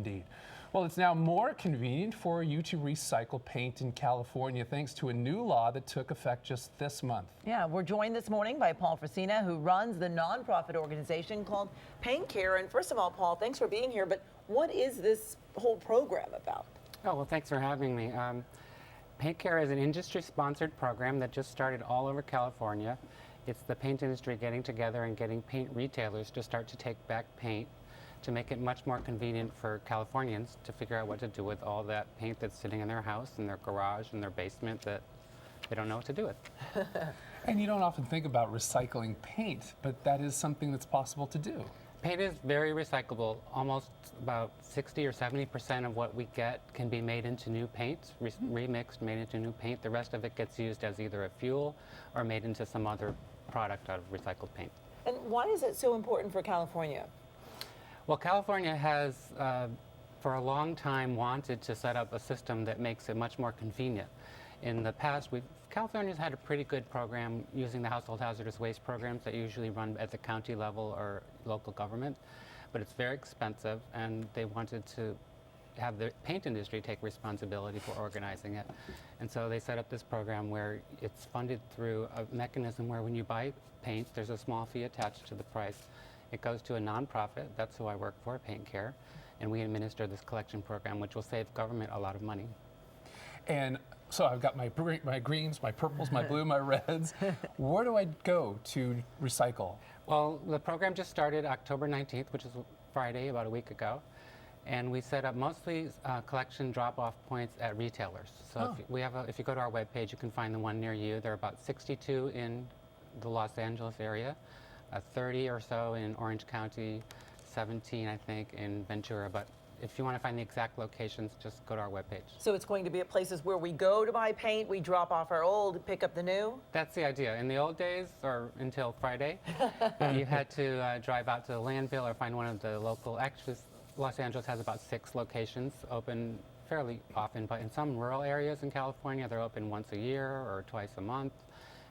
indeed. Well, it's now more convenient for you to recycle paint in California thanks to a new law that took effect just this month. Yeah, we're joined this morning by Paul Fresina, who runs the nonprofit organization called Paint Care. And first of all, Paul, thanks for being here. But what is this whole program about? Oh, well, thanks for having me. Paint Care is an industry-sponsored program that just started all over California. It's the paint industry getting together and getting paint retailers to start to take back paint to make it much more convenient for Californians to figure out what to do with all that paint that's sitting in their house, in their garage, in their basement that they don't know what to do with. And you don't often think about recycling paint, but that is something that's possible to do. Paint is very recyclable. Almost about 60 or 70% of what we get can be made into new paint, remixed, made into new paint. The rest of it gets used as either a fuel or made into some other product out of recycled paint. And why is it so important for California? Well, California has, for a long time, wanted to set up a system that makes it much more convenient. In the past, California's had a pretty good program using the household hazardous waste programs that usually run at the county level or local government, but it's very expensive, and they wanted to have the paint industry take responsibility for organizing it. And so they set up this program where it's funded through a mechanism where when you buy paint, there's a small fee attached to the price. It goes to a nonprofit, that's who I work for, Paint Care, and we administer this collection program, which will save government a lot of money. And so I've got my greens, my purples, my blue, my reds. Where do I go to recycle? Well, the program just started October 19th, which is Friday, about a week ago. And we set up mostly collection drop-off points at retailers. So if you go to our webpage, you can find the one near you. There are about 62 in the Los Angeles area, 30 or so in Orange County, 17, I think, in Ventura. But if you want to find the exact locations, just go to our webpage. So it's going to be at places where we go to buy paint, we drop off our old, pick up the new? That's the idea. In the old days, or until Friday, you had to drive out to the landfill or find one of the local, actually, Los Angeles has about 6 locations open fairly often, but in some rural areas in California, they're open once a year or twice a month.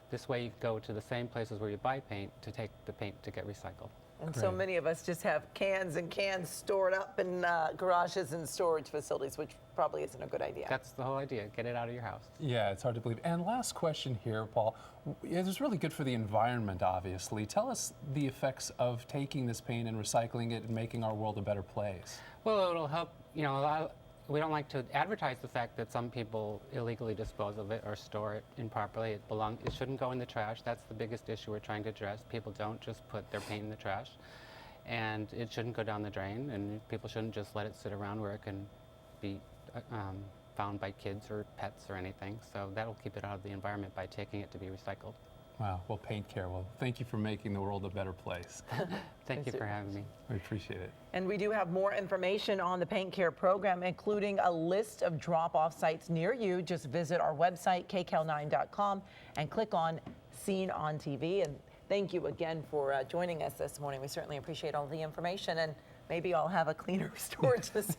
This way you go to the same places where you buy paint to take the paint to get recycled. And so many of us just have cans and cans stored up in garages and storage facilities, which probably isn't a good idea. That's the whole idea, get it out of your house. Yeah, it's hard to believe. And last question here, Paul. It is really good for the environment, obviously. Tell us the effects of taking this paint and recycling it and making our world a better place. Well, it'll help, we don't like to advertise the fact that some people illegally dispose of it or store it improperly. It shouldn't go in the trash. That's the biggest issue we're trying to address. People don't just put their paint in the trash. And it shouldn't go down the drain, and people shouldn't just let it sit around where it can be found by kids or pets or anything. So that'll keep it out of the environment by taking it to be recycled. Wow, well, Paint Care, well, thank you for making the world a better place. Thank you for having me. We appreciate it. And we do have more information on the Paint Care program, including a list of drop-off sites near you. Just visit our website, kcal9.com, and click on Seen on TV. And thank you again for joining us this morning. We certainly appreciate all the information, and maybe I'll have a cleaner storage facility.